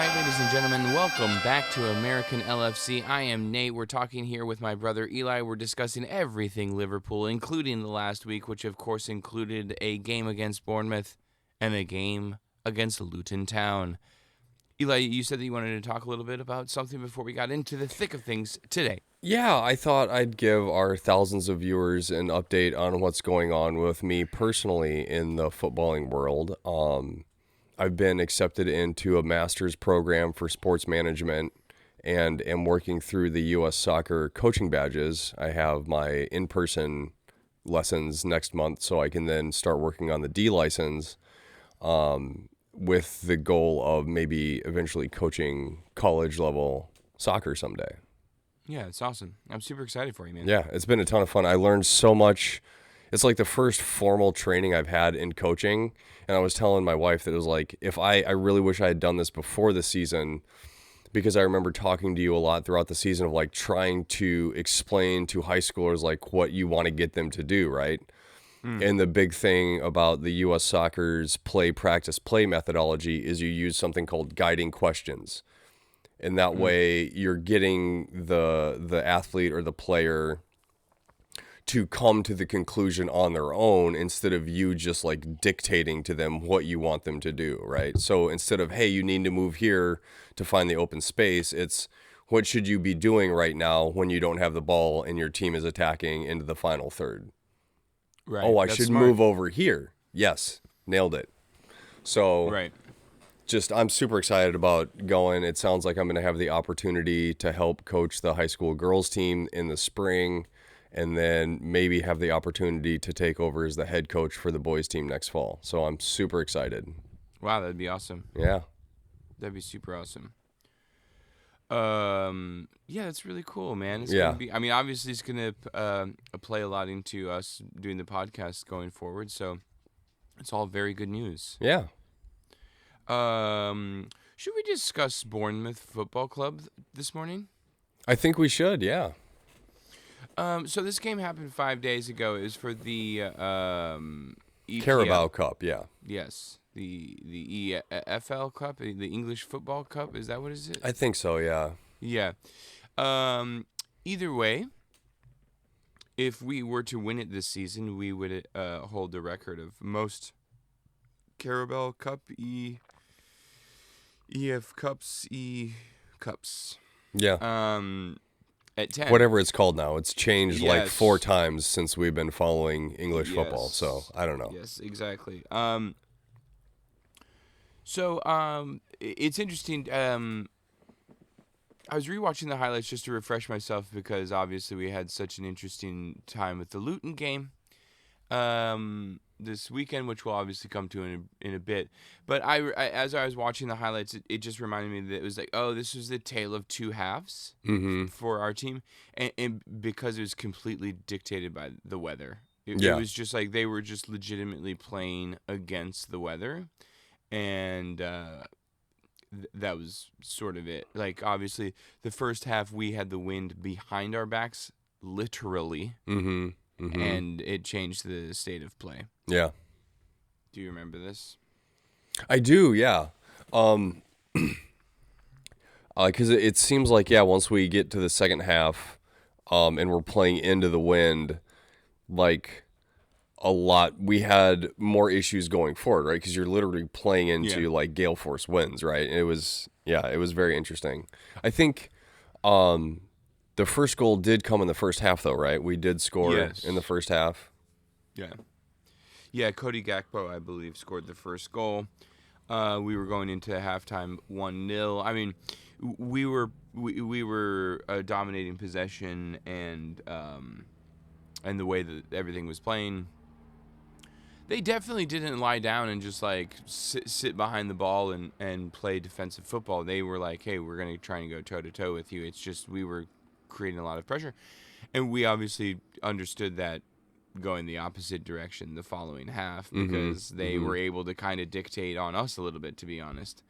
right, ladies and gentlemen, welcome back to American LFC. I am Nate. We're talking here with my brother Eli. We're discussing everything Liverpool, including the last week, which of course included a game against Bournemouth and a game against Luton Town. Eli, you said that you wanted to talk a little bit about something before we got into the thick of things today. Yeah, I thought I'd give our thousands of viewers an update on what's going on with me personally in the footballing world. I've been accepted into a master's program for sports management and am working through the U.S. soccer coaching badges. I have my in-person lessons next month, so I can then start working on the D license with the goal of maybe eventually coaching college level soccer someday. Yeah, it's awesome. I'm super excited for you, man. Yeah, it's been a ton of fun. I learned so much. It's like the first formal training I've had in coaching. And I was telling my wife that it was like, if I really wish I had done this before the season, because I remember talking to you a lot throughout the season of like trying to explain to high schoolers like what you want to get them to do, right? And the big thing about the U.S. Soccer's play, practice, play methodology is you use something called guiding questions. And that way you're getting the athlete or the player to come to the conclusion on their own instead of you just like dictating to them what you want them to do, right? So instead of, hey, you need to move here to find the open space, it's what should you be doing right now when you don't have the ball and your team is attacking into the final third? Right. Oh, I That's should smart. move over here. Yes, nailed it. So Right. I'm super excited about going. It sounds like I'm going to have the opportunity to help coach the high school girls team in the spring and then maybe have the opportunity to take over as the head coach for the boys team next fall. So I'm super excited. Wow, that'd be awesome. Yeah. That'd be super awesome. Yeah, that's really cool, man. It's Yeah. gonna be. I mean, obviously, it's gonna play a lot into us doing the podcast going forward. So, it's all very good news. Yeah. Should we discuss Bournemouth Football Club this morning? I think we should. Yeah. So this game happened 5 days ago. It was for the EPL. Carabao Cup. Yeah. Yes, the EFL Cup, the English Football Cup. Is that what is it? I think so. Yeah. Yeah. Either way, if we were to win it this season, we would hold the record of most Carabao Cup EF Cups, Cups. Yeah. At 10. Whatever it's called now. It's changed like Yes. 4 times since we've been following English football. Yes. So I don't know. Yes, exactly. It's interesting. I was rewatching the highlights just to refresh myself because obviously we had such an interesting time with the Luton game this weekend, which we'll obviously come to in a bit. But as I was watching the highlights, it just reminded me that it was like, oh, this was the tale of two halves for our team, and because it was completely dictated by the weather. It was just like they were just legitimately playing against the weather, and that was sort of it. Like, obviously, the first half we had the wind behind our backs, literally, and it changed the state of play. Yeah. Do you remember this? I do, yeah. Because it seems like, once we get to the second half and we're playing into the wind, like we had more issues going forward, right? Because you're literally playing into like gale force winds, right? And it was very interesting. I think the first goal did come in the first half, though, right? We did score in the first half. Yeah, Cody Gakpo, I believe, scored the first goal. We were going into halftime 1-0. I mean, we were dominating possession and the way that everything was playing. They definitely didn't lie down and just like sit behind the ball and play defensive football. They were like, hey, we're going to try and go toe to toe with you. It's just we were creating a lot of pressure, and we obviously understood that going the opposite direction the following half because they were able to kind of dictate on us a little bit, to be honest.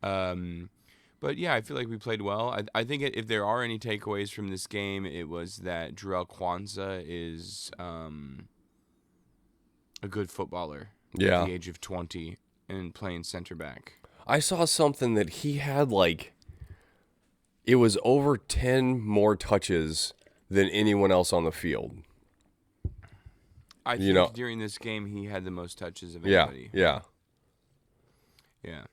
But yeah, I feel like we played well. I think if there are any takeaways from this game, it was that Joel Kwanzaa is a good footballer at the age of 20 and playing center back. I saw something that he had like, it was over 10 more touches than anyone else on the field. I You think know, during this game he had the most touches of yeah, anybody. yeah. Yeah.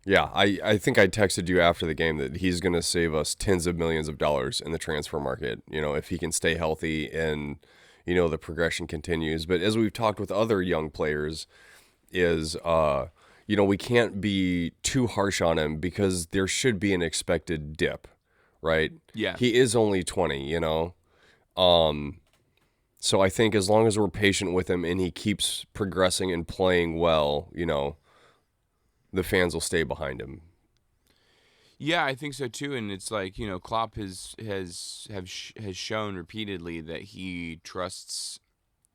Yeah, I think I texted you after the game that he's going to save us tens of millions of dollars in the transfer market, if he can stay healthy and, the progression continues. But as we've talked with other young players is, we can't be too harsh on him because there should be an expected dip, right? Yeah. He is only 20, So I think as long as we're patient with him and he keeps progressing and playing well, the fans will stay behind him. Yeah, I think so too. And it's like, Klopp has shown repeatedly that he trusts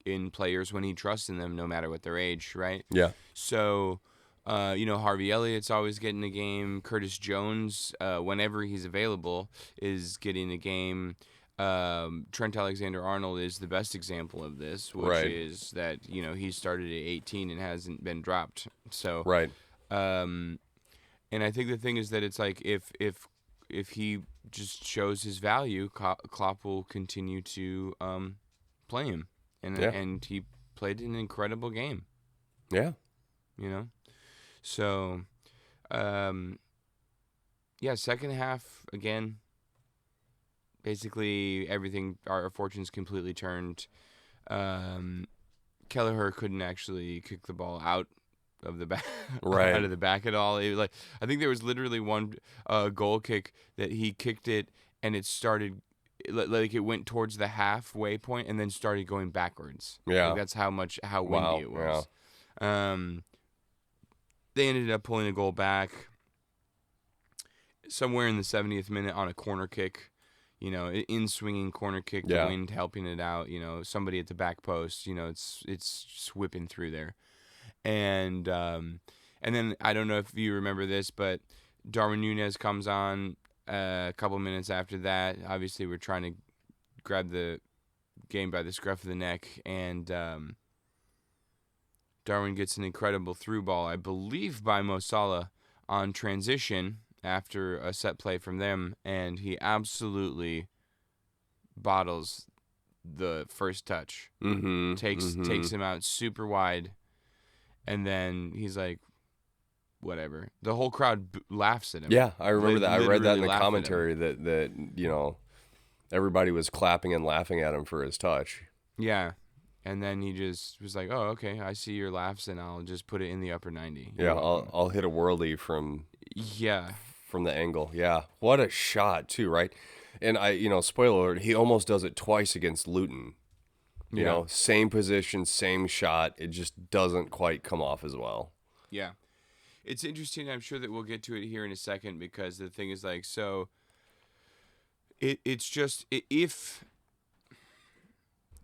in players when he trusts in them, no matter what their age, right? Yeah. So, Harvey Elliott's always getting a game. Curtis Jones, whenever he's available, is getting a game. Trent Alexander-Arnold is the best example of this, which Right. is that, he started at 18 and hasn't been dropped. So, Right. And I think the thing is that it's like if he just shows his value, Klopp will continue to play him, and he played an incredible game. Yeah. So, second half again. Basically, everything our fortunes completely turned. Kelleher couldn't actually kick the ball out of the back, Right. out of the back at all. It was like, I think there was literally one goal kick that he kicked it, and it started like it went towards the halfway point and then started going backwards. Yeah. Like that's how windy it was. Yeah. They ended up pulling a goal back somewhere in the 70th minute on a corner kick. In swinging corner kick, the wind helping it out. Somebody at the back post. It's just whipping through there. And then I don't know if you remember this, but Darwin Núñez comes on a couple minutes after that. Obviously, we're trying to grab the game by the scruff of the neck, and Darwin gets an incredible through ball, I believe, by Mo Salah on transition after a set play from them, and he absolutely bottles the first touch. Mm-hmm. Takes him out super wide. And then he's like, whatever. The whole crowd laughs at him. Yeah, I remember that. I read that in the laugh at commentary that everybody was clapping and laughing at him for his touch. Yeah. And then he just was like, oh, okay, I see your laughs, and I'll just put it in the upper 90. Yeah, I'll hit a whirly from the angle. Yeah. What a shot, too, right? And spoiler alert, he almost does it twice against Luton. You know, same position, same shot. It just doesn't quite come off as well. Yeah. It's interesting. I'm sure that we'll get to it here in a second, because the thing is like, so it's just, if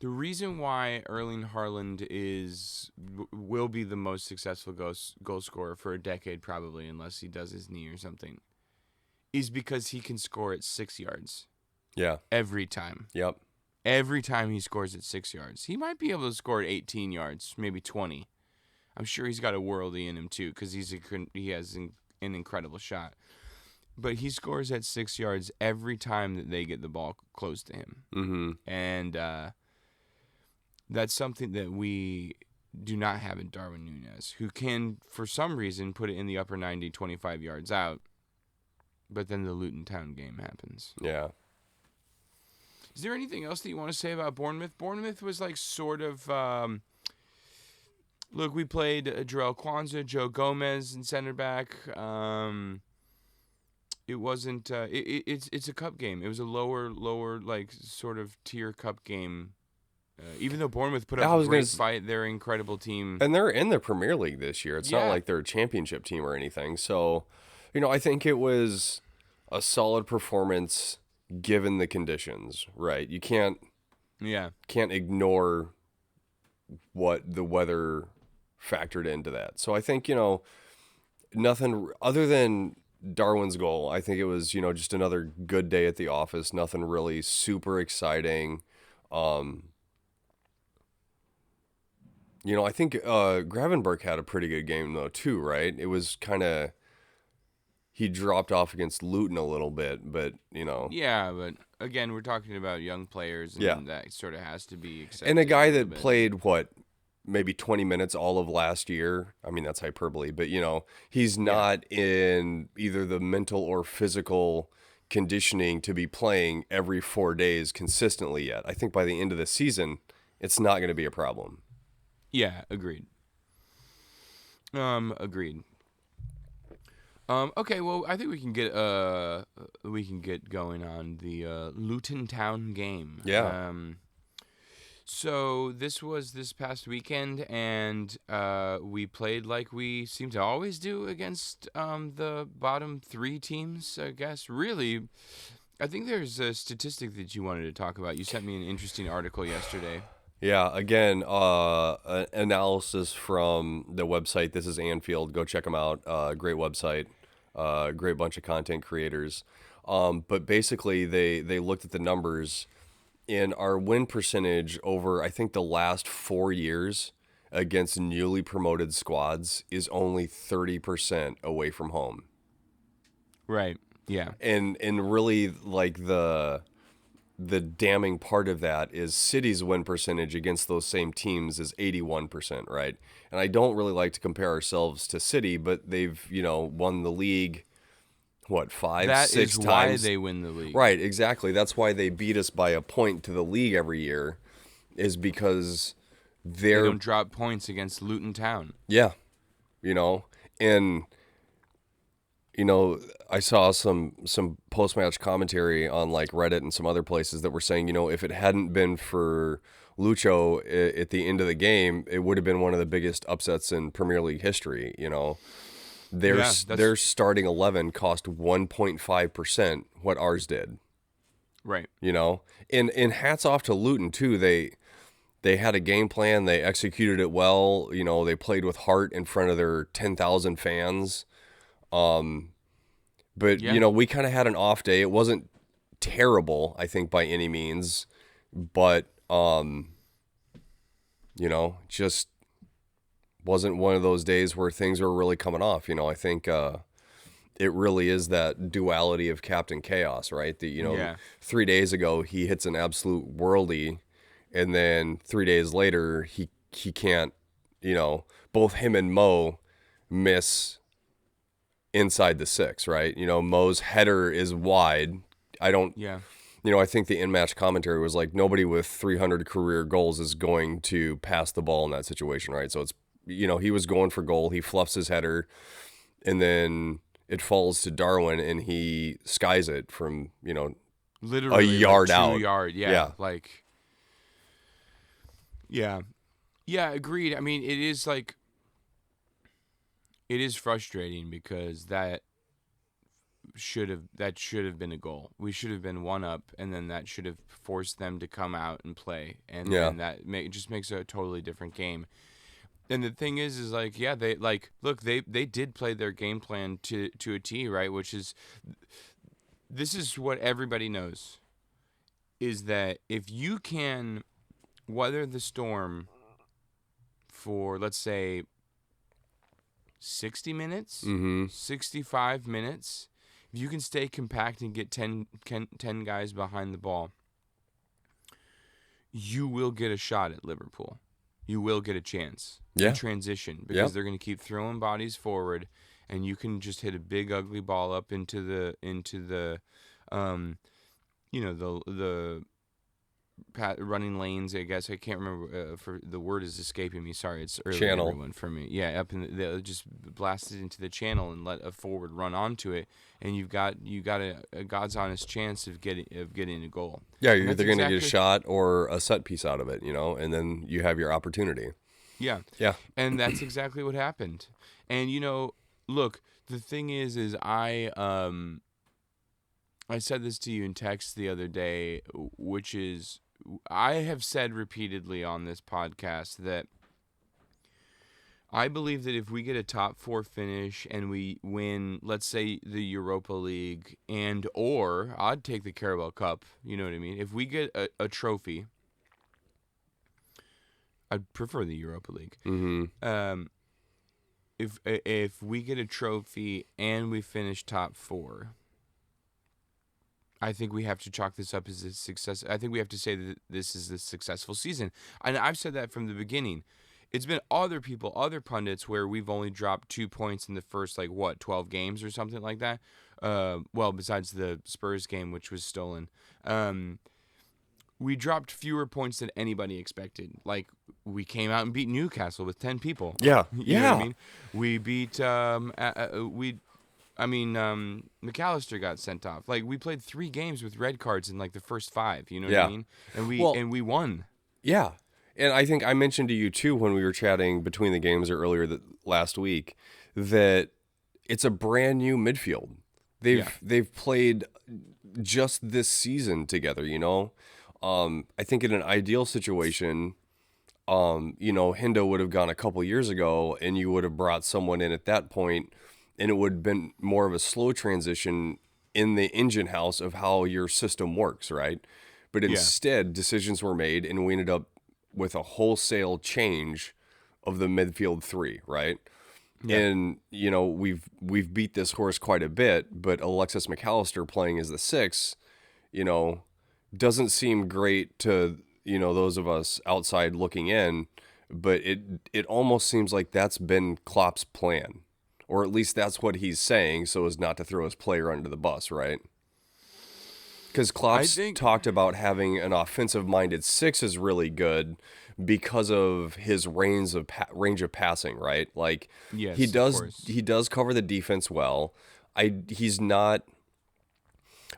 the reason why Erling Haaland will be the most successful goal scorer for a decade, probably, unless he does his knee or something, is because he can score at 6 yards. Yeah. Every time. Yep. Every time he scores at 6 yards. He might be able to score at 18 yards, maybe 20. I'm sure he's got a worldie in him too, because he has an incredible shot. But he scores at 6 yards every time that they get the ball close to him. Mm-hmm. And that's something that we do not have in Darwin Núñez, who can, for some reason, put it in the upper 90, 25 yards out. But then the Luton Town game happens. Yeah. Is there anything else that you want to say about Bournemouth? Bournemouth was like sort of... look, we played Jarell Kwanzaa, Joe Gomez in center back. It wasn't... it's a cup game. It was a lower like sort of tier cup game. Even though Bournemouth put up a great fight, they're an incredible team. And they're in the Premier League this year. It's not like they're a championship team or anything. So, I think it was a solid performance given the conditions, right? You can't ignore what the weather factored into that. So I think, nothing other than Darwin's goal. I think it was, just another good day at the office. Nothing really super exciting. I think Gravenberch had a pretty good game though too, right? It was kind of he dropped off against Luton a little bit, but Yeah, but again, we're talking about young players, and that sort of has to be accepted. And a guy that played maybe 20 minutes all of last year. I mean, that's hyperbole, but he's not in either the mental or physical conditioning to be playing every 4 days consistently yet. I think by the end of the season, it's not going to be a problem. Yeah, agreed. Agreed. Okay, well, I think we can get going on the Luton Town game. Yeah. So this was this past weekend, and we played like we seem to always do against the bottom 3 teams, I guess. Really, I think there's a statistic that you wanted to talk about. You sent me an interesting article yesterday. Yeah, again, analysis from the website. This is Anfield. Go check them out. Great website. Great bunch of content creators. But basically, they looked at the numbers. In our win percentage over, I think, the last 4 years against newly promoted squads is only 30% away from home. Right. Yeah. And really, like, the damning part of that is City's win percentage against those same teams is 81%, right? And I don't really like to compare ourselves to City, but they've, won the league, 5, 6 times? That is why they win the league. Right, exactly. That's why they beat us by a point to the league every year, is because they don't drop points against Luton Town. Yeah, and I saw some post-match commentary on like Reddit and some other places that were saying, if it hadn't been for Lucho at the end of the game, it would have been one of the biggest upsets in Premier League history. Their starting 11 cost 1.5% what ours did. Right. And hats off to Luton too. They had a game plan. They executed it well. They played with heart in front of their 10,000 fans. But we kind of had an off day. It wasn't terrible, I think, by any means, but just wasn't one of those days where things were really coming off. I think it really is that duality of Captain Chaos, right? 3 days ago he hits an absolute worldie, and then 3 days later he can't. Both him and Mo miss inside the 6, right? Mo's header is wide. I think the in-match commentary was like, nobody with 300 career goals is going to pass the ball in that situation, right? So it's, he was going for goal. He fluffs his header, and then it falls to Darwin, and he skies it from, literally a yard like 2 out. Yard. Yeah. Like, yeah. Yeah, agreed. I mean, it is frustrating because that should have been a goal. We should have been 1 up, and then that should have forced them to come out and play, and then that just makes a totally different game. And the thing is they did play their game plan to a T, right? Which is, this is what everybody knows, is that if you can weather the storm for, let's say, 60 minutes, 65 minutes, if you can stay compact and get 10 guys behind the ball, you will get a shot at Liverpool. You will get a chance in transition, because they're going to keep throwing bodies forward, and you can just hit a big ugly ball up into the running lanes, I guess. I can't remember for the word is escaping me. Sorry, it's early channel. Everyone for me. Yeah, up in the just blast it into the channel and let a forward run onto it, and you got a God's honest chance of getting a goal. Yeah, you're either going to get a shot or a set piece out of it, and then you have your opportunity. Yeah. Yeah. And that's exactly what happened. And look, the thing is I said this to you in text the other day, which is, I have said repeatedly on this podcast that I believe that if we get a top 4 finish and we win, let's say, the Europa League or I'd take the Carabao Cup, you know what I mean? If we get a trophy, I'd prefer the Europa League. Mm-hmm. if we get a trophy and we finish top 4, I think we have to chalk this up as a success. I think we have to say that this is a successful season. And I've said that from the beginning. It's been other people, other pundits, where we've only dropped 2 points in the first, 12 games or something like that. Well, besides the Spurs game, which was stolen. We dropped fewer points than anybody expected. Like, we came out and beat Newcastle with 10 people. Yeah. You know what I mean? We beat, McAllister got sent off. Like, we played 3 games with red cards in, the first 5. You know what I mean? And we won. Yeah. And I think I mentioned to you, too, when we were chatting between the games or last week, that it's a brand new midfield. They've played just this season together, you know? I think in an ideal situation, Hendo would have gone a couple years ago, and you would have brought someone in at that point, and it would have been more of a slow transition in the engine house of how your system works, right? But instead, decisions were made, and we ended up with a wholesale change of the midfield 3, right? Yeah. And we've beat this horse quite a bit, but Alexis McAllister playing as the 6, doesn't seem great to those of us outside looking in, but it almost seems like that's been Klopp's plan, or at least that's what he's saying, so as not to throw his player under the bus, right? Because Klopp's talked about having an offensive-minded 6 is really good because of his range of passing, right? Like, yes, he does cover the defense well. He's not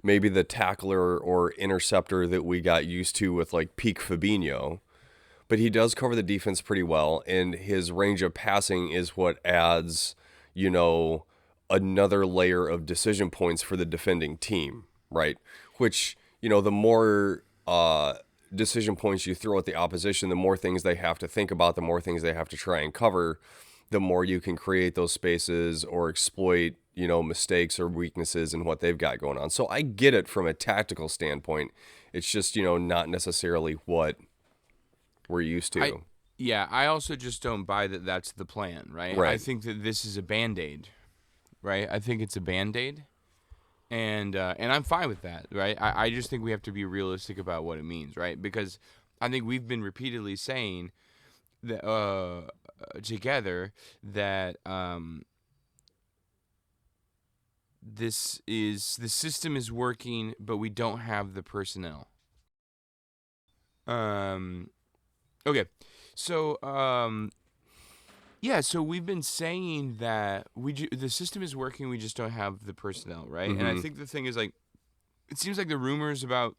maybe the tackler or interceptor that we got used to with peak Fabinho, but he does cover the defense pretty well, and his range of passing is what adds, another layer of decision points for the defending team, right? Which, the more decision points you throw at the opposition, the more things they have to think about, the more things they have to try and cover, the more you can create those spaces or exploit, mistakes or weaknesses in what they've got going on. So I get it from a tactical standpoint. It's just, not necessarily what we're used to. I also just don't buy that that's the plan, right? I think that this is a Band-Aid, right? I think it's a Band-Aid. And I'm fine with that, right? I just think we have to be realistic about what it means, right? Because I think we've been repeatedly saying that together that the system is working, but we don't have the personnel. Okay, so so we've been saying that the system is working, we just don't have the personnel, right? Mm-hmm. And I think the thing is, it seems like the rumors about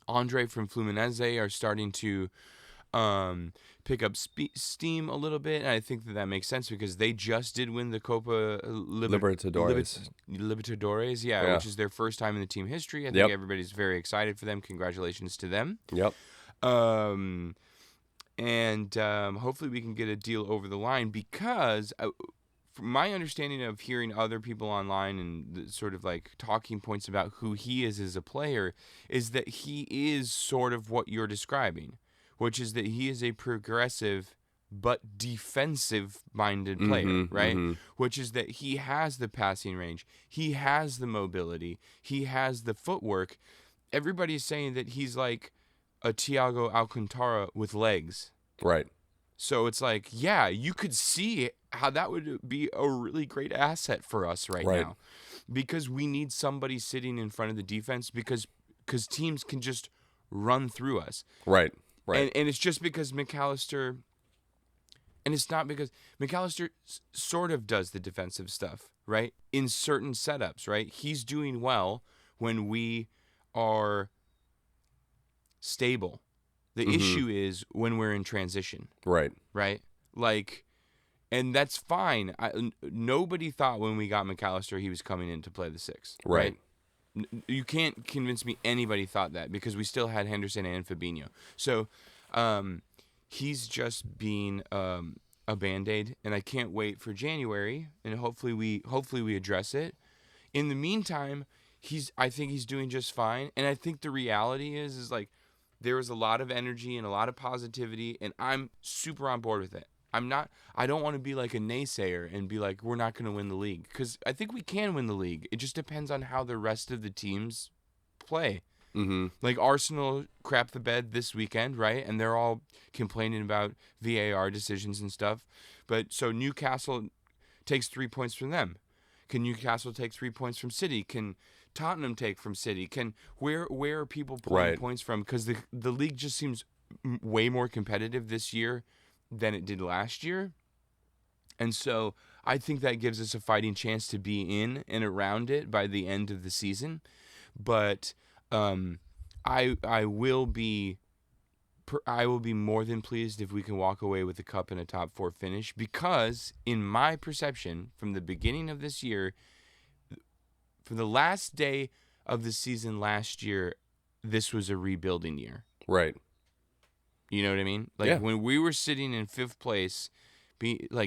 Andre from Fluminense are starting to pick up steam a little bit, and I think that makes sense because they just did win the Copa Libertadores, which is their first time in the team history. I think everybody's very excited for them. Congratulations to them. Yep. And hopefully we can get a deal over the line because from my understanding of hearing other people online and the sort of talking points about who he is as a player is that he is sort of what you're describing, which is that he is a progressive but defensive-minded player, right? Mm-hmm. Which is that he has the passing range, he has the mobility, he has the footwork. Everybody's saying that he's like a Thiago Alcantara with legs. Right. So it's you could see how that would be a really great asset for us right now. Because we need somebody sitting in front of the defense because teams can just run through us. Right. And it's just because McAllister, and it's not because McAllister sort of does the defensive stuff, right? In certain setups, right? He's doing well when we are stable. The issue is when we're in transition. Right? And that's fine. Nobody thought when we got McAllister he was coming in to play the 6. Right? You can't convince me anybody thought that because we still had Henderson and Fabinho. So he's just being a Band-Aid, and I can't wait for January, and hopefully we address it. In the meantime, I think he's doing just fine, and I think the reality is there was a lot of energy and a lot of positivity, and I'm super on board with it. I don't want to be like a naysayer and be like, we're not going to win the league, because I think we can win the league. It just depends on how the rest of the teams play. Mm-hmm. Like Arsenal crapped the bed this weekend, right? And they're all complaining about VAR decisions and stuff. But so Newcastle takes 3 points from them. Can Newcastle take 3 points from City? Can Tottenham take from City? Where are people pulling points from? Because the league just seems way more competitive this year than it did last year. And so I think that gives us a fighting chance to be in and around it by the end of the season. But I will be more than pleased if we can walk away with the cup and a top 4 finish, because in my perception, from the beginning of this year, from the last day of the season last year, this was a rebuilding year. Right. You know what I mean? Like when we were sitting in 5th place,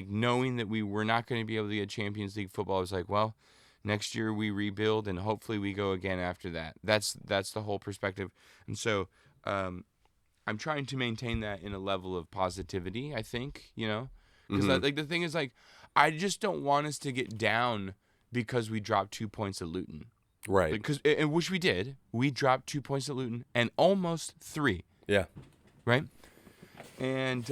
knowing that we were not going to be able to get Champions League football, I was like, well, next year we rebuild and hopefully we go again after that. That's the whole perspective. And so I'm trying to maintain that in a level of positivity, I think, because the thing is, like, I just don't want us to get down because we dropped 2 points at Luton. Right. Because, and which we did. We dropped 2 points at Luton and almost 3. Yeah. Right? And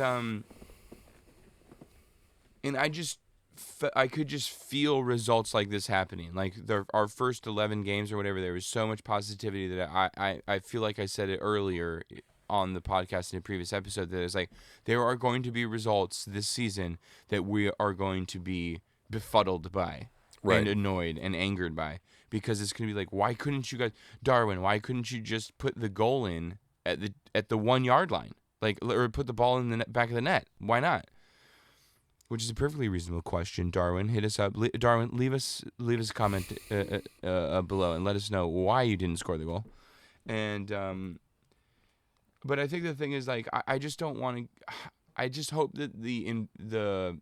I could just feel results like this happening. Like our first 11 games or whatever, there was so much positivity that I feel like I said it earlier on the podcast in a previous episode, that it's like there are going to be results this season that we are going to be befuddled by and annoyed and angered by, because it's going to be like, why couldn't you guys, Darwin, why couldn't you just put the goal in at the 1 yard line? Like, or put the ball in the back of the net. Why not? Which is a perfectly reasonable question. Darwin, hit us up. Darwin, leave us a comment below and let us know why you didn't score the goal. And but I think the thing is, like, I just don't want to. I just hope that the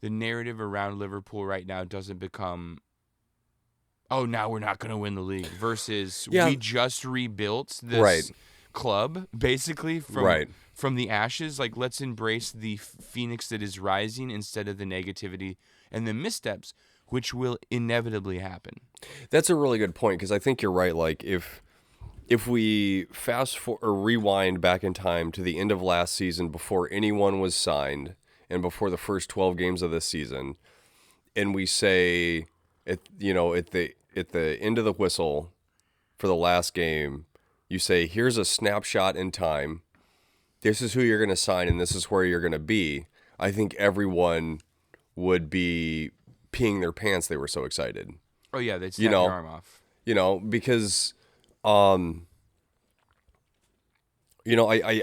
narrative around Liverpool right now doesn't become, oh, now we're not going to win the league, versus we just rebuilt this club basically from the ashes. Like, let's embrace the phoenix that is rising instead of the negativity and the missteps, which will inevitably happen. That's a really good point, because I think you're right. Like, if we rewind back in time to the end of last season, before anyone was signed and before the first 12 games of this season, and we say at the end of the whistle for the last game, you say, here's a snapshot in time. This is who you're going to sign and this is where you're going to be. I think everyone would be peeing their pants. They were so excited. Oh yeah, they'd snap your arm off. Because I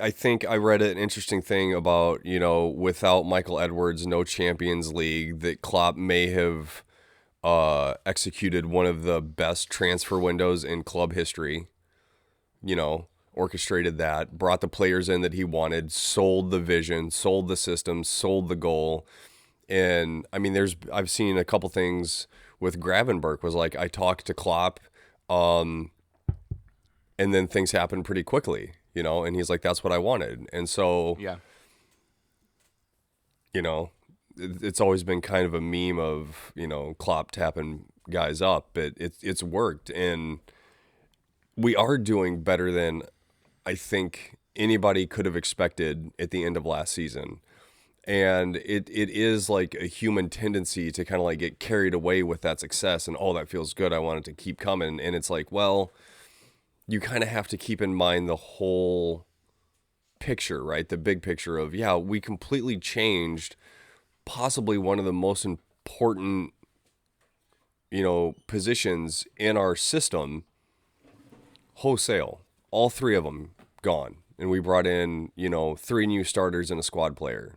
think I read an interesting thing about, without Michael Edwards, no Champions League, that Klopp may have executed one of the best transfer windows in club history. Orchestrated that, brought the players in that he wanted, sold the vision, sold the system, sold the goal. And I mean, I've seen a couple things with Gravenberch, was like, I talked to Klopp, and then things happen pretty quickly, and he's like, that's what I wanted. And so, it's always been kind of a meme of, Klopp tapping guys up, but it's worked. And we are doing better than I think anybody could have expected at the end of last season. And it is like a human tendency to kind of like get carried away with that success and, oh, that feels good, I want it to keep coming. And it's like, well, you kind of have to keep in mind the whole picture, right? The big picture of, we completely changed possibly one of the most important, positions in our system wholesale. All 3 of them gone. And we brought in, 3 new starters and a squad player.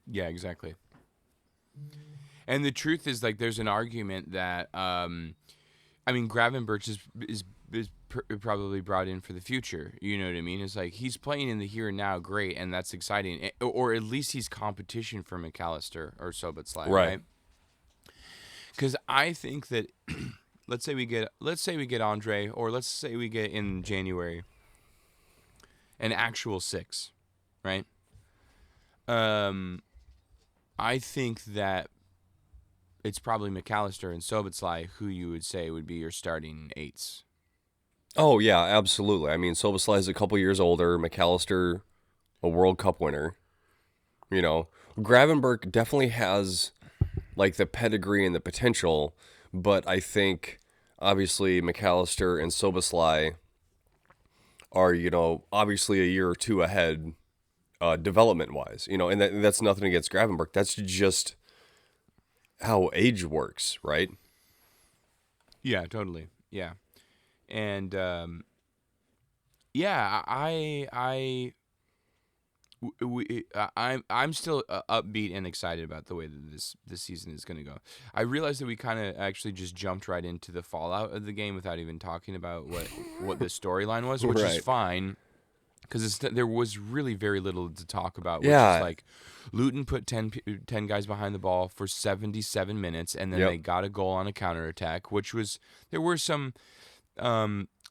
Yeah, exactly. And the truth is, like, there's an argument that, Gravenberch is probably brought in for the future. You know what I mean? It's like, he's playing in the here and now, great, and that's exciting. Or at least he's competition for McAllister or Szoboszlai, right? Because I think that, let's say we get Andre, or let's say we get in January an actual 6, right? I think that it's probably McAllister and Szoboszlai who you would say would be your starting eights. Oh yeah, absolutely. I mean, Szoboszlai is a couple years older. McAllister, a World Cup winner. You know, Gravenberch definitely has like the pedigree and the potential, but I think obviously McAllister and Szoboszlai are, you know, obviously a year or two ahead development wise, you know, and that's nothing against Gravenberch. That's just how age works, right? Yeah, totally. Yeah. And yeah, I'm still upbeat and excited about the way that this season is going to go. I realized that we kind of actually just jumped right into the fallout of the game without even talking about what the storyline was, which is Right. fine because there was really very little to talk about. Which Yeah. is like Luton put 10 guys behind the ball for 77 minutes, and then Yep. they got a goal on a counterattack, which was there were some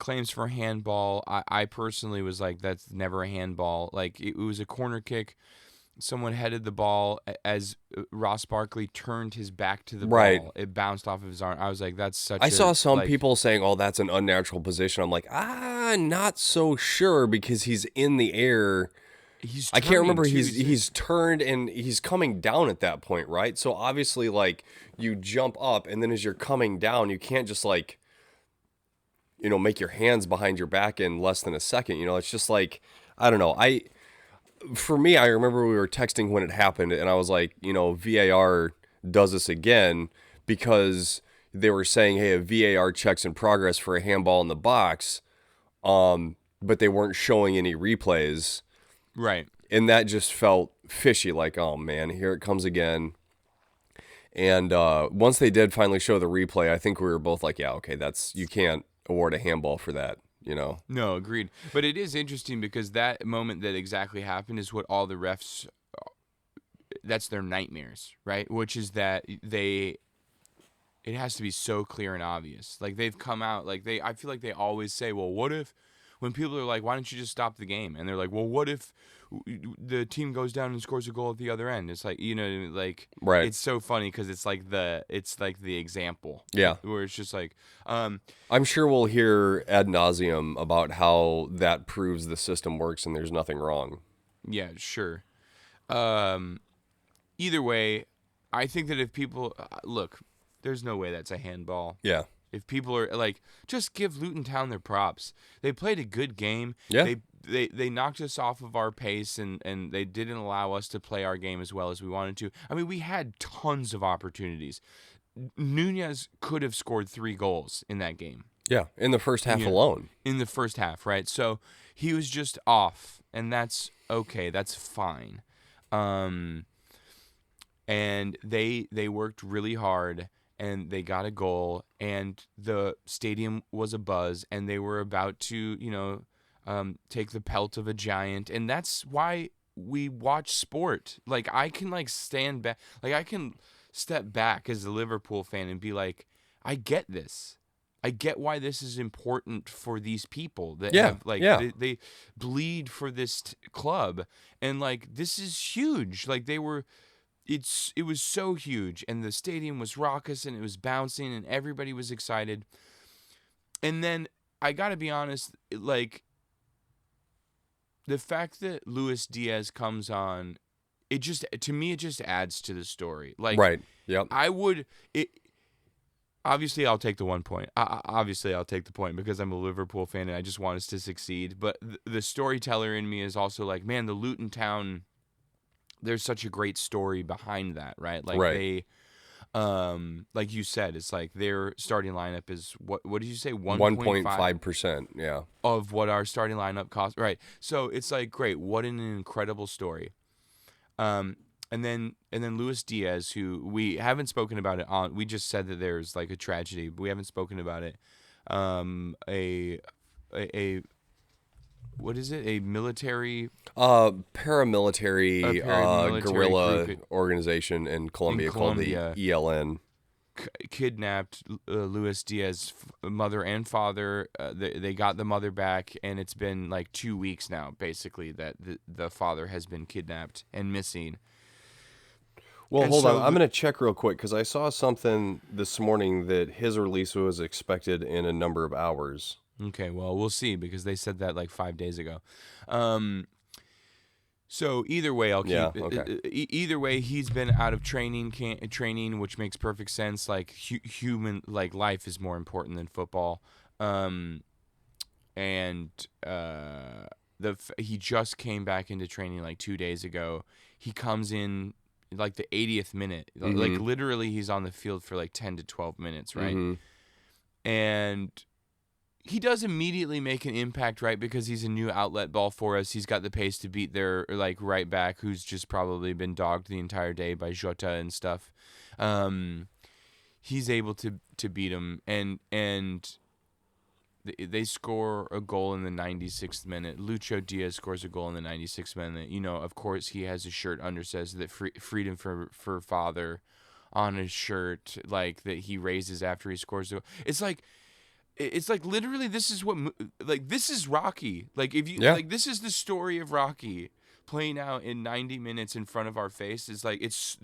claims for handball. I personally was like, that's never a handball. Like it was a corner kick. Someone headed the ball as Ross Barkley turned his back to the Right. ball. It bounced off of his arm. I was like, that's such. I saw a, some like, people saying, "Oh, that's an unnatural position." I'm like, not so sure because he's in the air. He's. I can't remember. Too. He's turned and he's coming down at that point, right? So obviously, like you jump up, and then as you're coming down, you can't just like, you know, make your hands behind your back in less than a second. You know, it's just like I don't know. For me, I remember we were texting when it happened, and I was like, you know, VAR does this again because they were saying, hey, a VAR checks in progress for a handball in the box, but they weren't showing any replays. Right. And that just felt fishy, like, oh man, here it comes again. And once they did finally show the replay, I think we were both like, yeah, okay, you can't award a handball for that, you know? No, agreed. But it is interesting because that moment that exactly happened is what all the refs, that's their nightmares, right? Which is that it has to be so clear and obvious. Like they've come out, like I feel like they always say, well, what if, when people are like, why don't you just stop the game? And they're like, well, what if the team goes down and scores a goal at the other end? It's like, you know, like, Right. It's so funny because it's like the example. Yeah. Where it's just like, I'm sure we'll hear ad nauseum about how that proves the system works and there's nothing wrong. yeah, sure. Either way, I think that if people look, there's no way that's a handball. Yeah. If people are like, just give Luton Town their props. They played a good game. Yeah. They knocked us off of our pace and they didn't allow us to play our game as well as we wanted to. I mean, we had tons of opportunities. Nunez could have scored 3 goals in that game. Yeah. In the first half alone. In the first half, right? So he was just off, and that's okay. That's fine. And they worked really hard, and they got a goal, and the stadium was abuzz, and they were about to, you know, take the pelt of a giant, and that's why we watch sport. Like I can like stand back, like I can step back as a Liverpool fan and be like, I get this. I get why this is important for these people that have like they bleed for this club, and like this is huge. Like it was so huge, and the stadium was raucous and it was bouncing and everybody was excited. And then I got to be honest, like the fact that Luis Diaz comes on, it just adds to the story. Like Right. Yep. Obviously, I'll take the 1 point. Obviously, I'll take the point because I'm a Liverpool fan and I just want us to succeed. But the storyteller in me is also like, man, the Luton Town, there's such a great story behind that, right? Like Right. like you said, it's like their starting lineup is what did you say? 1.5%. Yeah. of what our starting lineup costs. Right. So it's like, great. What an incredible story. And then Luis Diaz, who we haven't spoken about it on, we just said that there's like a tragedy, but we haven't spoken about it. What is it? A military Paramilitary, paramilitary guerrilla group organization in Colombia called the Colombia. ELN. kidnapped Luis Diaz's mother and father. They got the mother back, and it's been like 2 weeks now, basically, that the father has been kidnapped and missing. Well, And hold on. so I'm going to check real quick because I saw something this morning that his release was expected in a number of hours. Okay, well, we'll see because they said that like 5 days ago. So either way, I'll keep. Yeah, okay. Either way, he's been out of training, which makes perfect sense. Like human, like life is more important than football. And he just came back into training like 2 days ago. He comes in like the 80th minute. Like literally, he's on the field for like 10 to 12 minutes, right? And he does immediately make an impact, right? Because he's a new outlet ball for us. He's got the pace to beat their like right back, who's just probably been dogged the entire day by Jota and stuff. He's able to beat him, and they score a goal in the 96th minute. Lucho Diaz scores a goal in the 96th minute. You know, of course, he has a shirt under says that freedom for father on his shirt, like that he raises after he scores. It's like literally this is Rocky. Like if you like this is the story of Rocky playing out in 90 minutes in front of our face. It's like it's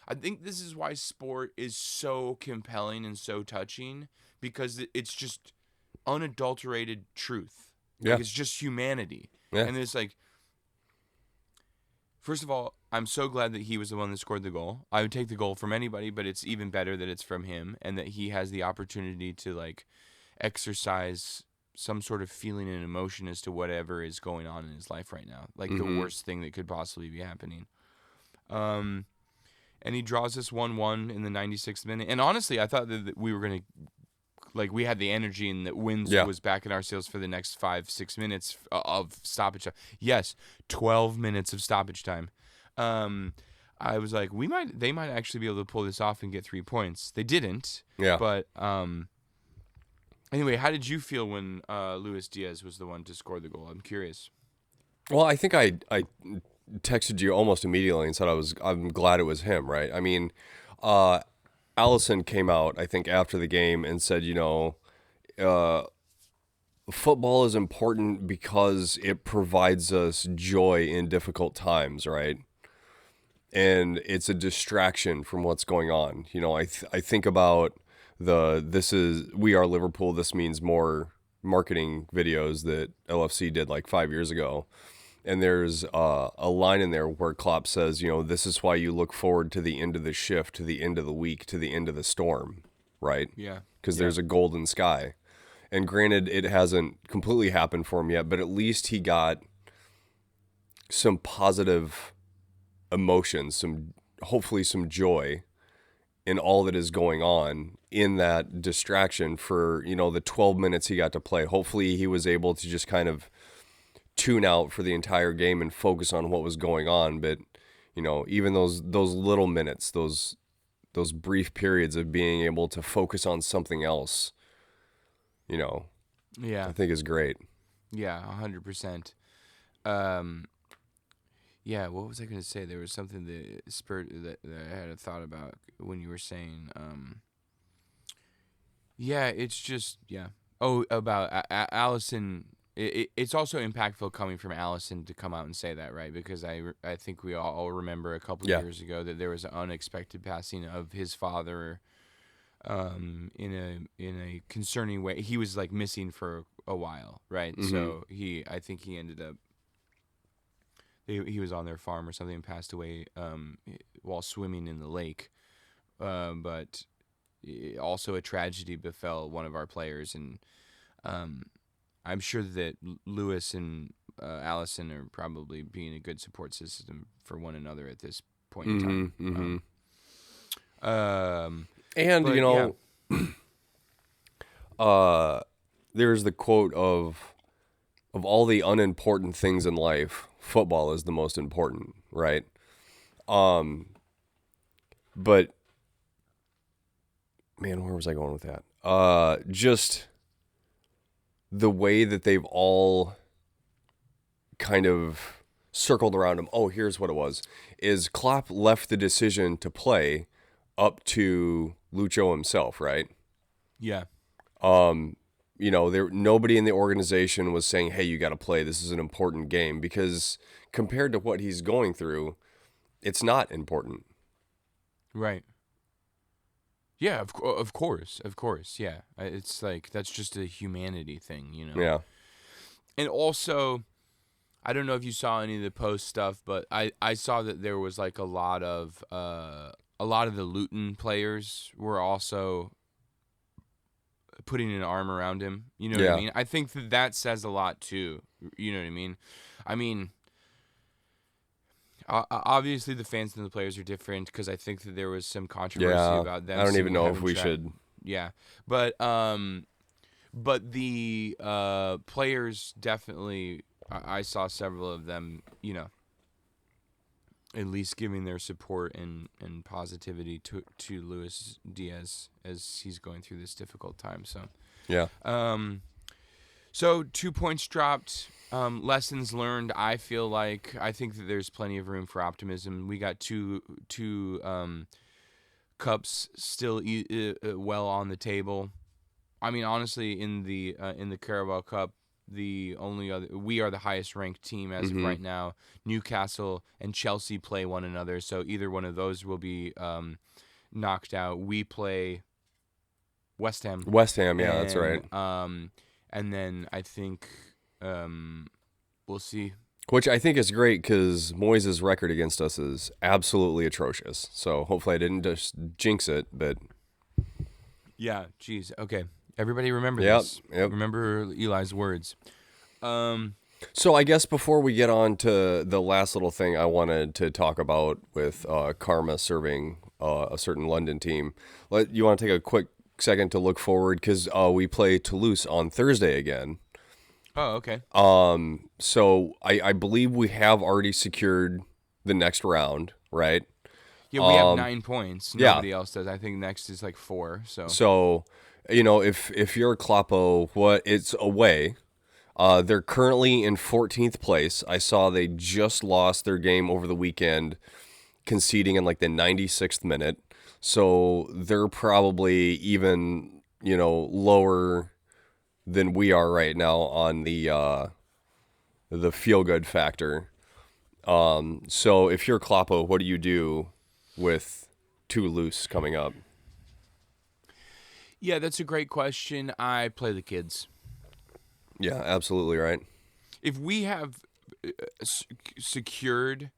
I think this is why sport is so compelling and so touching, because it's just unadulterated truth. Like it's just humanity. And it's like, first of all, I'm so glad that he was the one that scored the goal. I would take the goal from anybody, but it's even better that it's from him and that he has the opportunity to like exercise some sort of feeling and emotion as to whatever is going on in his life right now, like the worst thing that could possibly be happening. And he draws us 1-1 in the 96th minute. And honestly, I thought that we were gonna, like, we had the energy and that wins was back in our sails for the next 5-6 minutes of stoppage time. Yes, 12 minutes of stoppage time. I was like, they might actually be able to pull this off and get 3 points. They didn't. Yeah. But anyway, how did you feel when Luis Diaz was the one to score the goal? I'm curious. Well, I think I texted you almost immediately and said I'm glad it was him, right? I mean, Allison came out, I think, after the game and said, football is important because it provides us joy in difficult times, right? And it's a distraction from what's going on. I think about we are Liverpool, this means more marketing videos that LFC did like 5 years ago. And there's a line in there where Klopp says, this is why you look forward to the end of the shift, to the end of the week, to the end of the storm, right? Yeah. Because there's a golden sky. And granted, it hasn't completely happened for him yet, but at least he got some positive emotions, hopefully some joy in all that is going on in that distraction for, the 12 minutes he got to play. Hopefully he was able to just kind of tune out for the entire game and focus on what was going on. But, even those little minutes, those brief periods of being able to focus on something else, I think is great. Yeah, 100%. Yeah, what was I going to say? There was something that spurred that I had a thought about when you were saying, yeah, it's just, yeah. Oh, about Allison. It's also impactful coming from Allison to come out and say that, right? Because I think we all remember a couple years ago that there was an unexpected passing of his father, in a concerning way. He was like missing for a while, right? So I think he ended up. He was on their farm or something and passed away while swimming in the lake, but also a tragedy befell one of our players, and I'm sure that Lewis and Allison are probably being a good support system for one another at this point in time. There's the quote of all the unimportant things in life, football is the most important, right? But man, where was I going with that? Just the way that they've all kind of circled around him. Oh, here's what it was. Is Klopp left the decision to play up to Lucho himself, right? Yeah. Nobody in the organization was saying, "Hey, you got to play. This is an important game," because compared to what he's going through, it's not important. Right. Yeah, of course. Yeah. It's like that's just a humanity thing, Yeah. And also, I don't know if you saw any of the post stuff, but I saw that there was like a lot of the Luton players were also putting an arm around him. You know what I Yeah. mean? I think that says a lot too. You know what I mean? I mean, obviously the fans and the players are different because I think that there was some controversy Yeah. about them. I don't even know if having we tried- should. Yeah, but the players definitely. I saw several of them. At least giving their support and positivity to Luis Diaz as he's going through this difficult time. So, Yeah. So 2 points dropped. Lessons learned. I think that there's plenty of room for optimism. We got two cups still well on the table. I mean, honestly, in the Carabao Cup, we are the highest ranked team as of right now. Newcastle and Chelsea play one another, so either one of those will be knocked out. We play West Ham. West Ham, yeah, that's right. And then I think we'll see. Which I think is great because Moyes' record against us is absolutely atrocious. So hopefully I didn't just jinx it, but yeah, geez, okay. Everybody remember Yep, this. yep. Remember Eli's words. So I guess before we get on to the last little thing I wanted to talk about with Karma serving a certain London team, you want to take a quick second to look forward because we play Toulouse on Thursday again. Oh, okay. So I believe we have already secured the next round, right? Yeah, we have 9 points. yeah. Nobody else does. I think next is like 4. So if you're Kloppo, it's away. They're currently in 14th place. I saw they just lost their game over the weekend, conceding in like the 96th minute. So they're probably even, lower than we are right now on the feel-good factor. So if you're Kloppo, what do you do with Toulouse coming up? Yeah, that's a great question. I play the kids. Yeah, absolutely right. If we have secured,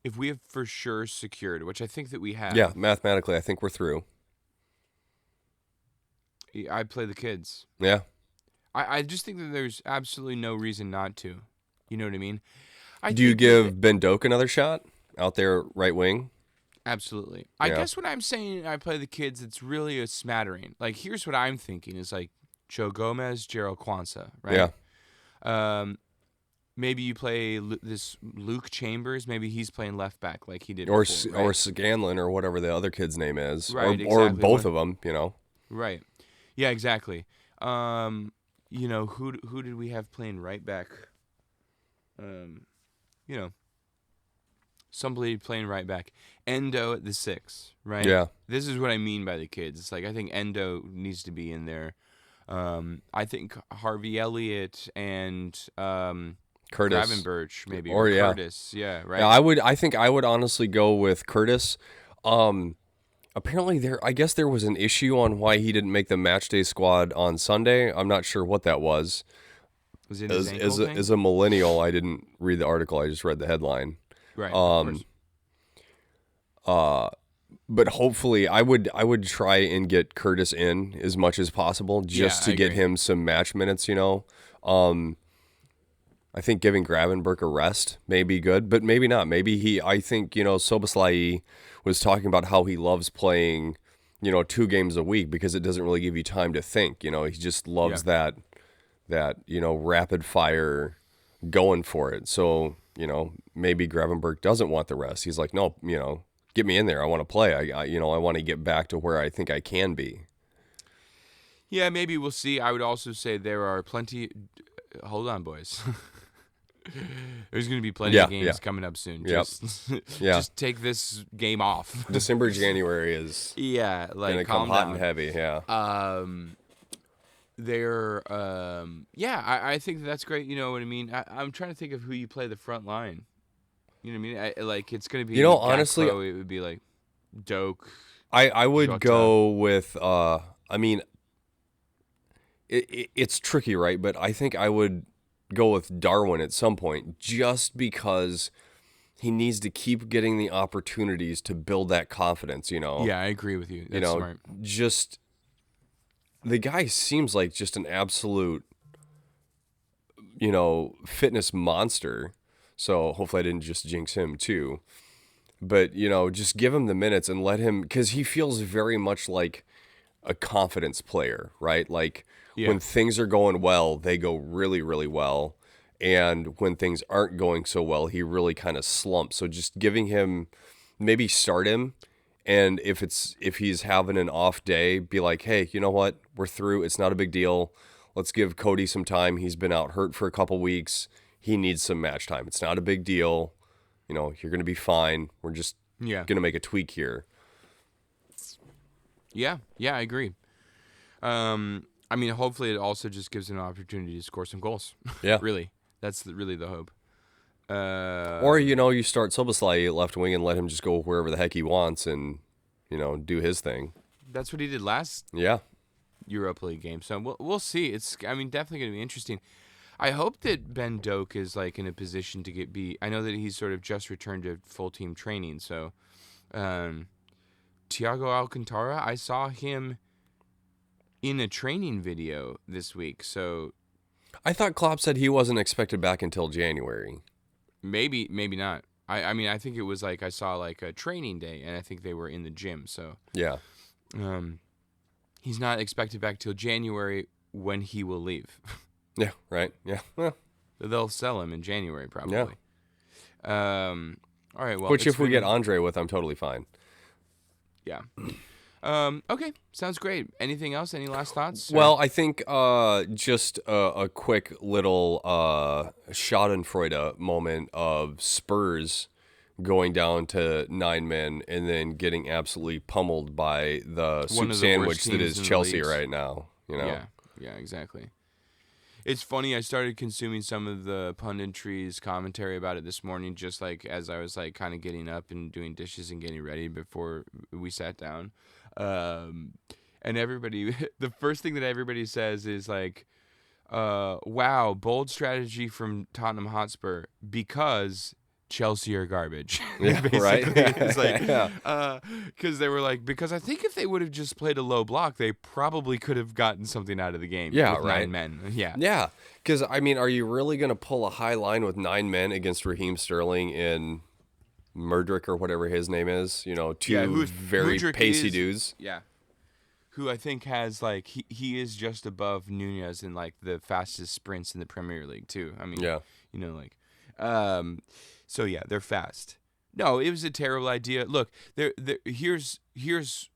if we have for sure secured, which I think that we have. Yeah, mathematically, I think we're through. I play the kids. Yeah. I just think that there's absolutely no reason not to. You know what I mean? Do you give Ben Doak another shot out there right wing? Absolutely. I guess when I'm saying I play the kids, it's really a smattering. Like, here's what I'm thinking is like Joe Gomez, Gerald Kwanzaa, right? Yeah. Maybe you play this Luke Chambers. Maybe he's playing left back like he did Or before, right? or Scanlon or whatever the other kid's name is. Right, or exactly. both of them, Right. Yeah, exactly. Who did we have playing right back? Somebody playing right back. Endo at the 6, right? Yeah. This is what I mean by the kids. It's like I think Endo needs to be in there. I think Harvey Elliott and Curtis. Gravenberch maybe Or yeah. Curtis. Yeah, right. Yeah, I think I would honestly go with Curtis. Apparently I guess there was an issue on why he didn't make the match day squad on Sunday. I'm not sure what that was. Was it his ankle thing? As a millennial, I didn't read the article. I just read the headline. Right. Of course. But hopefully I would try and get Curtis in as much as possible just to get him some match minutes, I think giving Gravenberch a rest may be good, but maybe not. Maybe I think, Soboslai was talking about how he loves playing, 2 games a week because it doesn't really give you time to think. He just loves that rapid fire going for it. So, maybe Gravenberch doesn't want the rest. He's like, no, get me in there. I want to play. I want to get back to where I think I can be. Yeah, maybe we'll see. I would also say there are plenty. Hold on, boys. There's going to be plenty of games coming up soon. Yep. Just take this game off. December, January is like going to come hot and heavy. Yeah. I think that's great. You know what I mean? I'm trying to think of who you play the front line. You know what I mean? It's going to be. Honestly, Gakpo, it would be like Doak. I would go with. It's tricky, right? But I think I would go with Darwin at some point, just because he needs to keep getting the opportunities to build that confidence. Yeah, I agree with you. That's smart. Just the guy seems like just an absolute, fitness monster. So hopefully I didn't just jinx him too. But, just give him the minutes and let him, because he feels very much like a confidence player, right? Like when things are going well, they go really, really well. And when things aren't going so well, he really kind of slumps. So just giving him, maybe start him. And if he's having an off day, be like, hey, you know what? We're through. It's not a big deal. Let's give Cody some time. He's been out hurt for a couple weeks. He needs some match time. It's not a big deal. You're going to be fine. We're just going to make a tweak here. Yeah, I agree. Hopefully it also just gives him an opportunity to score some goals. Yeah. Really. That's really the hope. Or, you start Soboslai left wing and let him just go wherever the heck he wants and, do his thing. That's what he did last Europa League game. So we'll see. It's, definitely going to be interesting. I hope that Ben Doak is in a position to be. I know that he's sort of just returned to full team training. So, Thiago Alcantara, I saw him in a training video this week. So, I thought Klopp said he wasn't expected back until January. Maybe not. I think it was I saw a training day, and I think they were in the gym. So yeah, he's not expected back till January when he will leave. Yeah, right. Yeah. Well, they'll sell him in January probably. Yeah. All right. Well, which if we get Andre with, I'm totally fine. Yeah. Okay. Sounds great. Anything else? Any last thoughts? Well, I think just a quick little Schadenfreude moment of Spurs going down to 9 men and then getting absolutely pummeled by the soup sandwich that is Chelsea right now. Yeah, exactly. It's funny, I started consuming some of the punditry's commentary about it this morning, just as I was kind of getting up and doing dishes and getting ready before we sat down. And everybody, the first thing that everybody says is wow, bold strategy from Tottenham Hotspur because Chelsea are garbage. Yeah, right. It's because they were because I think if they would have just played a low block, they probably could have gotten something out of the game. Yeah, with right. 9 men. Yeah. Yeah, because are you really going to pull a high line with 9 men against Raheem Sterling and Mudryk or whatever his name is? Two very pacey dudes. Yeah. Who I think has he is just above Nunez in the fastest sprints in the Premier League too. So yeah, they're fast. No, it was a terrible idea. Look, here's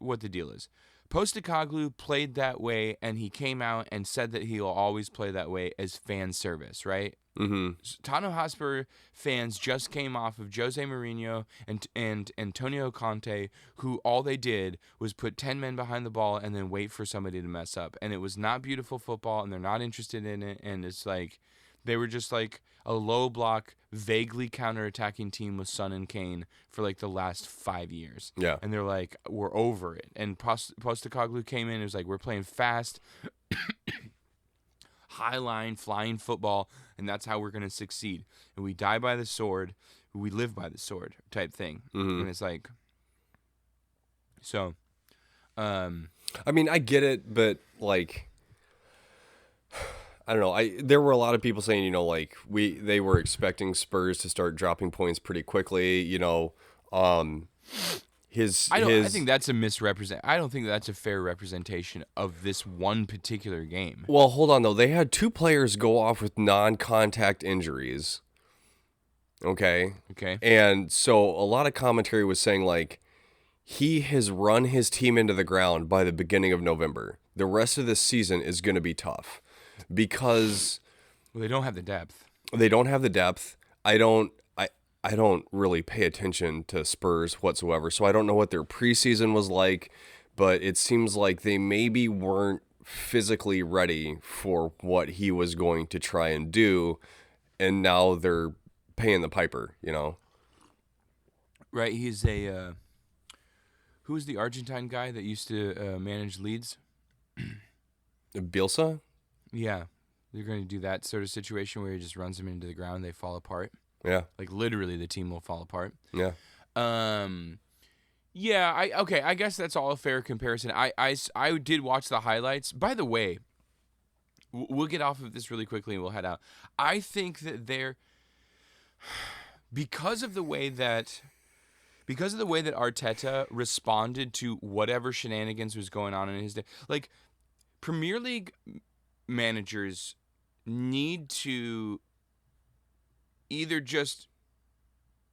what the deal is. Postecoglou played that way, and he came out and said that he'll always play that way as fan service, right? Mm-hmm. Tottenham Hotspur fans just came off of Jose Mourinho and Antonio Conte, who all they did was put 10 men behind the ball and then wait for somebody to mess up. And it was not beautiful football, and they're not interested in it, and it's they were just a low block, vaguely counterattacking team with Son and Kane for the last 5 years. Yeah. And they're we're over it. And Postecoglou came in and was we're playing fast, high line, flying football, and that's how we're going to succeed. And we die by the sword, we live by the sword type thing. Mm-hmm. And it's so. I get it, but I don't know. There were a lot of people saying, they were expecting Spurs to start dropping points pretty quickly. I think that's a I don't think that's a fair representation of this one particular game. Well, hold on though. They had 2 players go off with non-contact injuries. Okay. And so a lot of commentary was saying he has run his team into the ground by the beginning of November. The rest of this season is going to be tough. Because they don't have the depth. They don't have the depth. I don't really pay attention to Spurs whatsoever, so I don't know what their preseason was like, but it seems like they maybe weren't physically ready for what he was going to try and do, and now they're paying the piper, you know? Right, he's a who's the Argentine guy that used to manage Leeds? Bielsa? Yeah, they're going to do that sort of situation where he just runs them into the ground, they fall apart. Yeah. Like literally, the team will fall apart. Yeah. Yeah. I guess that's all a fair comparison. I did watch the highlights. By the way, we'll get off of this really quickly and we'll head out. I think that because of the way that Arteta responded to whatever shenanigans was going on in his day, like Premier League managers need to either just,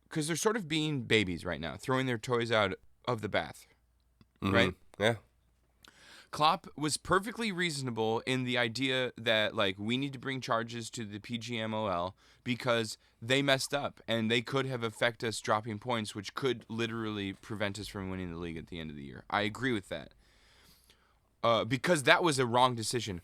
because they're sort of being babies right now, throwing their toys out of the bath, right? Yeah. Klopp was perfectly reasonable in the idea that, like, we need to bring charges to the PGMOL because they messed up and they could have affected us dropping points, which could literally prevent us from winning the league at the end of the year. I agree with that. Because that was a wrong decision.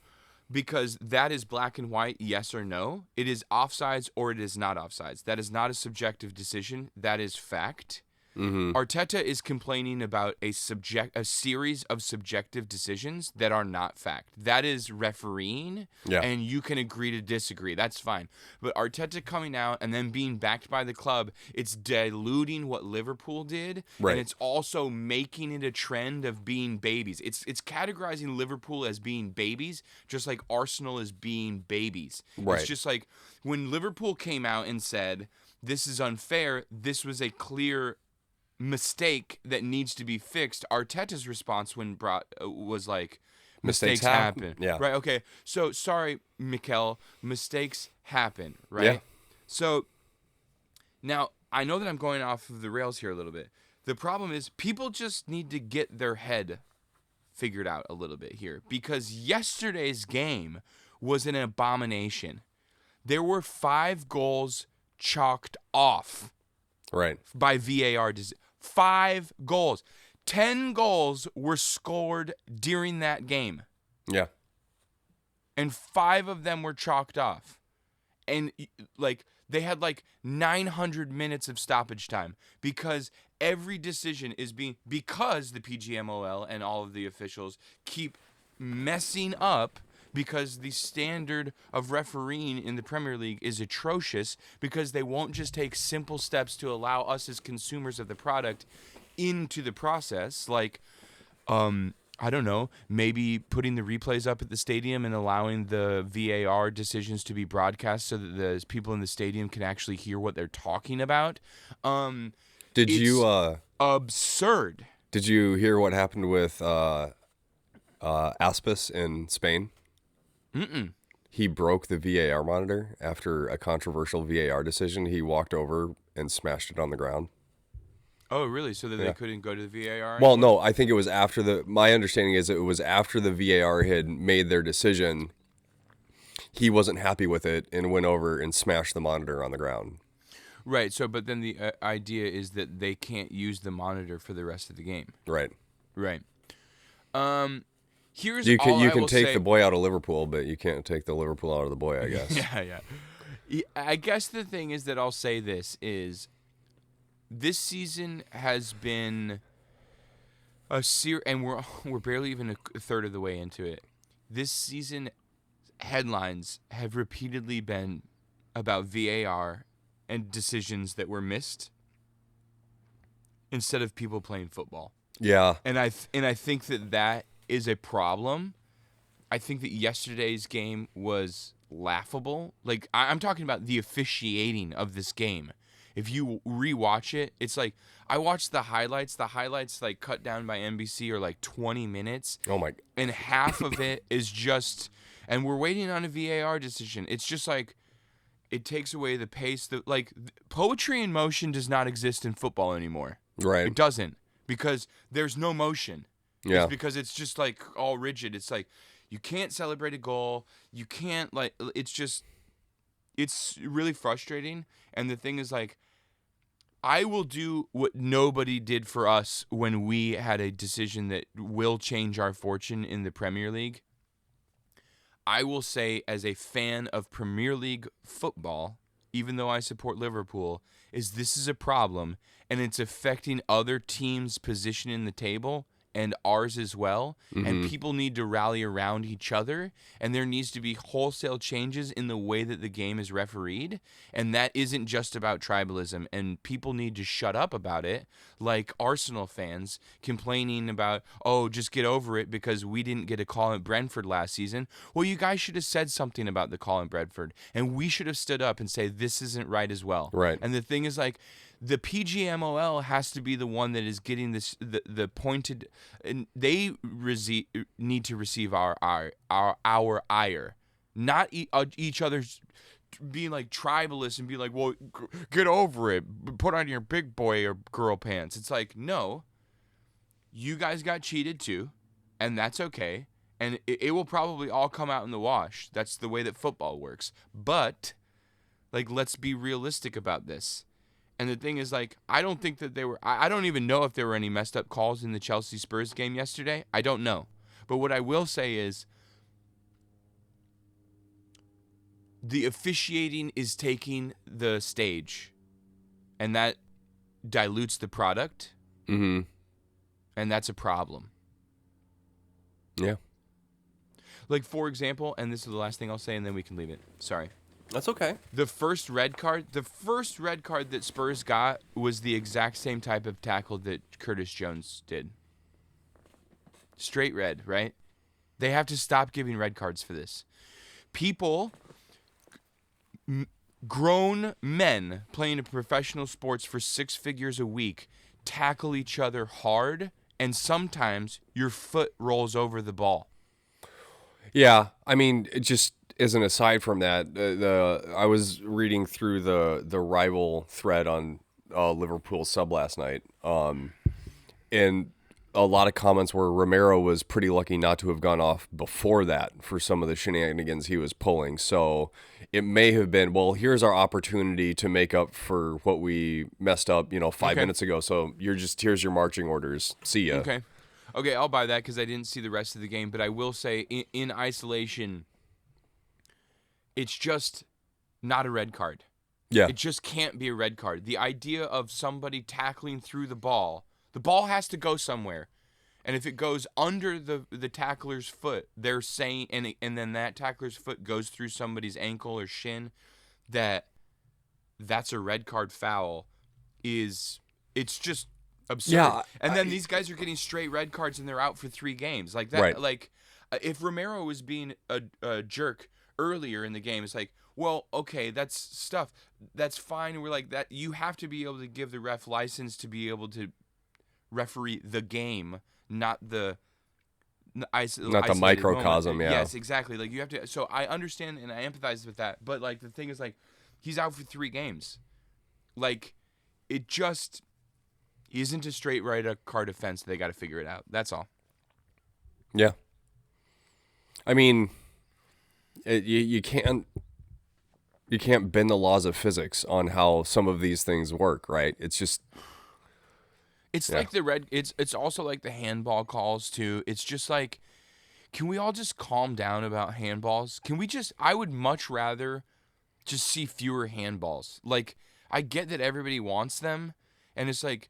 Because that is black and white, yes or no. It is offsides or it is not offsides. That is not a subjective decision. That is fact. Arteta is complaining about a series of subjective decisions that are not fact. That is refereeing, and you can agree to disagree. That's fine. But Arteta coming out and then being backed by the club, it's diluting what Liverpool did, and it's also making it a trend of being babies. It's categorizing Liverpool as being babies, just like Arsenal is being babies. It's just like when Liverpool came out and said, this is unfair, this was a clear mistake that needs to be fixed. Arteta's response was like, mistakes happen. Yeah. Right. Okay. So sorry, Mikel. Mistakes happen. Right. Yeah. So now I know that I'm going off of the rails here a little bit. The problem is people just need to get their head figured out a little bit here, because yesterday's game was an abomination. There were 5 goals chalked off. Right. By VAR. 5 goals. 10 goals were scored during that game. Yeah. And 5 of them were chalked off. And like they had like 900 minutes of stoppage time because every decision is because the PGMOL and all of the officials keep messing up, because the standard of refereeing in the Premier League is atrocious, because they won't just take simple steps to allow us as consumers of the product into the process. Like, I don't know, maybe putting the replays up at the stadium and allowing the VAR decisions to be broadcast so that the people in the stadium can actually hear what they're talking about. It's absurd. Did you hear what happened with Aspas in Spain? He broke the VAR monitor after a controversial VAR decision. He walked over and smashed it on the ground. Oh, really? So that they couldn't go to the VAR? Well, no, I think it was after my understanding is it was after the VAR had made their decision. He wasn't happy with it and went over and smashed the monitor on the ground. Right. So, but then the idea is that they can't use the monitor for the rest of the game. Right. Here's you all I can will take say. the boy out of Liverpool, but you can't take the Liverpool out of the boy, I guess. Yeah. I guess the thing is that I'll say this this season has been and we're barely even a third of the way into it. This season headlines have repeatedly been about VAR and decisions that were missed instead of people playing football. Yeah. And I think that is a problem. I think that yesterday's game was laughable. Like, I'm talking about the officiating of this game. If you rewatch it, it's like, I watched the highlights. The highlights, like, cut down by NBC are like 20 minutes. Oh, my. And half of it is just, and we're waiting on a VAR decision. It's just like, it takes away the pace. Poetry in motion does not exist in football anymore. Right. It doesn't, because there's no motion. Yeah. It's because it's just like all rigid. It's like you can't celebrate a goal. You can't, like, it's just, it's really frustrating. And the thing is, like, I will do what nobody did for us when we had a decision that will change our fortune in the Premier League. I will say, as a fan of Premier League football, even though I support Liverpool, this is a problem, and it's affecting other teams' position in the table and ours as well, and people need to rally around each other, and there needs to be wholesale changes in the way that the game is refereed, and that isn't just about tribalism, and people need to shut up about it, like Arsenal fans complaining about, oh, just get over it because we didn't get a call at Brentford last season. Well, you guys should have said something about the call at Brentford, and we should have stood up and say this isn't right as well. Right. And the thing is, like, the PGMOL has to be the one that is getting this the pointed, and they need to receive our ire, not each other's being like tribalist and be like, well, get over it, put on your big boy or girl pants. It's like, no, you guys got cheated too, and that's okay, and it will probably all come out in the wash. That's the way that football works. But, like, let's be realistic about this. And the thing is, like, I don't think that I don't even know if there were any messed up calls in the Chelsea Spurs game yesterday. I don't know. But what I will say is the officiating is taking the stage, and that dilutes the product. Mm-hmm. And that's a problem. Yeah. Like, for example, and this is the last thing I'll say, and then we can leave it. Sorry. That's okay. The first red card that Spurs got was the exact same type of tackle that Curtis Jones did. Straight red, right? They have to stop giving red cards for this. People, grown men playing in professional sports for 6 figures a week, tackle each other hard, and sometimes your foot rolls over the ball. Yeah, I mean, just as an aside from that, I was reading through the rival thread on Liverpool sub last night, and a lot of comments where Romero was pretty lucky not to have gone off before that for some of the shenanigans he was pulling. So it may have been, well, here's our opportunity to make up for what we messed up, 5 minutes ago. So here's your marching orders. See ya. Okay, I'll buy that because I didn't see the rest of the game. But I will say, in isolation, it's just not a red card. Yeah. It just can't be a red card. The idea of somebody tackling through the ball has to go somewhere. And if it goes under the tackler's foot, they're saying, and then that tackler's foot goes through somebody's ankle or shin, that's a red card foul. It's just absurd. Yeah, and then these guys are getting straight red cards and they're out for 3 games. Like that. Right. Like, if Romero was being a jerk earlier in the game, it's like, well, okay, that's stuff. That's fine. We're like that. You have to be able to give the ref license to be able to referee the game, not the microcosm. Yeah. Yes, exactly. Like, you have to. So I understand and I empathize with that. But, like, the thing is, like, he's out for 3 games. Like, it just isn't a straight red card offense. They got to figure it out. That's all. Yeah. I mean, you can't bend the laws of physics on how some of these things work, right? It's just. It's like the red. It's also like the handball calls too. It's just like, can we all just calm down about handballs? Can we just? I would much rather just see fewer handballs. Like, I get that everybody wants them, and it's like,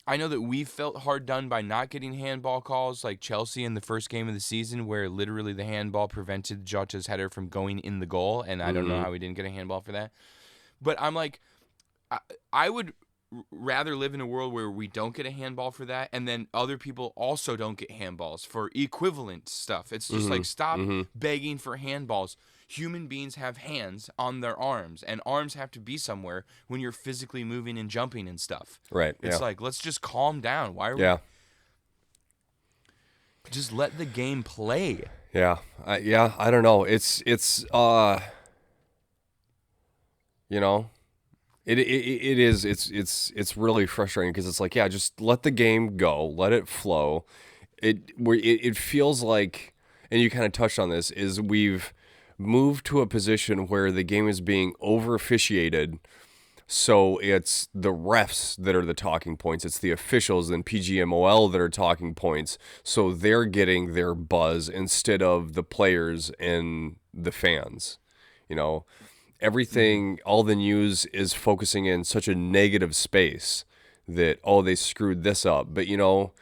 I know that we felt hard done by not getting handball calls, like Chelsea in the first game of the season, where literally the handball prevented Jota's header from going in the goal, and I don't know how we didn't get a handball for that. But I'm like, I would rather live in a world where we don't get a handball for that, and then other people also don't get handballs for equivalent stuff. It's just like, stop begging for handballs. Human beings have hands on their arms, and arms have to be somewhere when you're physically moving and jumping and stuff. Right. It's like, let's just calm down. Why are we? Just let the game play. Yeah. I don't know. It's It is. It's really frustrating because it's like, yeah, just let the game go, let it flow. It feels like, and you kind of touched on this, is we've move to a position where the game is being over officiated. So it's the refs that are the talking points. It's the officials and PGMOL that are talking points. So they're getting their buzz instead of the players and the fans. You know, everything, all the news is focusing in such a negative space that, oh, they screwed this up. But, you know,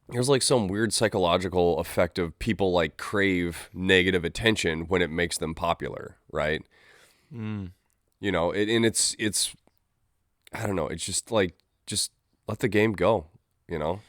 there's like some weird psychological effect of people like crave negative attention when it makes them popular, right? You know, it's I don't know. It's just like, just let the game go, you know?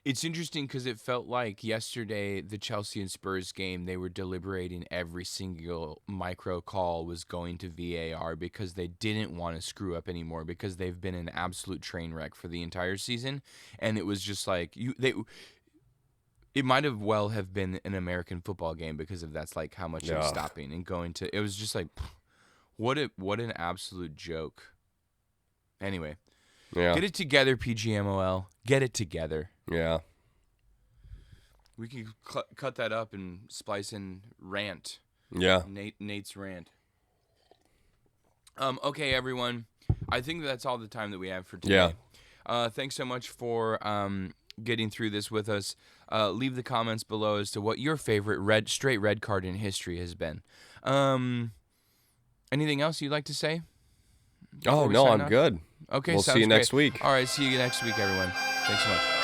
It's interesting because it felt like yesterday, the Chelsea and Spurs game, they were deliberating every single micro call was going to VAR because they didn't want to screw up anymore because they've been an absolute train wreck for the entire season. And it was just like, it might have well have been an American football game because of that's like how much it was stopping and going to, it was just like, what an absolute joke. Anyway, get it together, PGMOL. Get it together. Yeah. We can cut that up and splice in rant. Yeah. Nate's rant. Okay, everyone. I think that's all the time that we have for today. Yeah. Thanks so much for getting through this with us. Leave the comments below as to what your favorite straight red card in history has been. Anything else you'd like to say? Oh, no, I'm good. Okay, we'll see you next week. All right, see you next week, everyone. Thanks so much.